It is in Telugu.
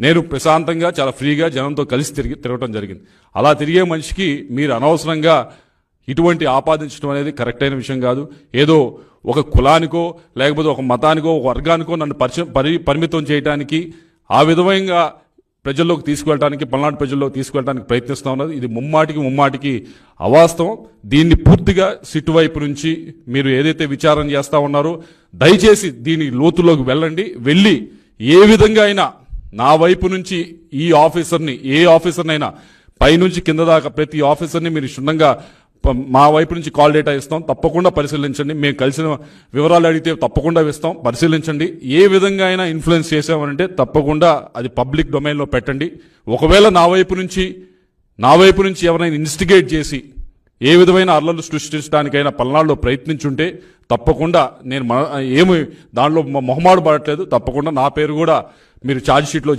నేను ప్రశాంతంగా చాలా ఫ్రీగా జనంతో కలిసి తిరగటం జరిగింది. అలా తిరిగే మనిషికి మీరు అనవసరంగా ఇటువంటి ఆపాదించడం అనేది కరెక్ట్ అయిన విషయం కాదు. ఏదో ఒక కులానికో లేకపోతే ఒక మతానికో ఒక వర్గానికో నన్ను పరిమితం చేయడానికి ఆ విధంగా ప్రజల్లోకి తీసుకువెళ్ళడానికి పల్నాడు ప్రజల్లోకి తీసుకువెళ్ళడానికి ప్రయత్నిస్తూ ఉన్నది. ఇది ముమ్మాటికి అవాస్తవం. దీన్ని పూర్తిగా సిట్టు వైపు నుంచి మీరు ఏదైతే విచారణ చేస్తా ఉన్నారో దయచేసి దీని లోతులోకి వెళ్ళి ఏ విధంగా అయినా నా వైపు నుంచి ఈ ఆఫీసర్ని ఏ ఆఫీసర్నైనా పైనుంచి కింద దాకా ప్రతి ఆఫీసర్ని మీరు క్షుణ్ణంగా మా వైపు నుంచి కాల్ డేటా ఇస్తాం, తప్పకుండా పరిశీలించండి. మేము కలిసిన వివరాలు అడిగితే తప్పకుండా ఇస్తాం, పరిశీలించండి. ఏ విధంగా అయినా ఇన్ఫ్లుయెన్స్ చేసామనంటే తప్పకుండా అది పబ్లిక్ డొమైన్లో పెట్టండి. ఒకవేళ నా వైపు నుంచి ఎవరైనా ఇన్వెస్టిగేట్ చేసి ఏ విధమైన అల్లర్లు సృష్టించడానికైనా పల్నాడులో ప్రయత్నించుంటే తప్పకుండా నేను ఏమి దానిలో మొహమాటు పడట్లేదు, తప్పకుండా నా పేరు కూడా మీరు ఛార్జ్ షీట్లో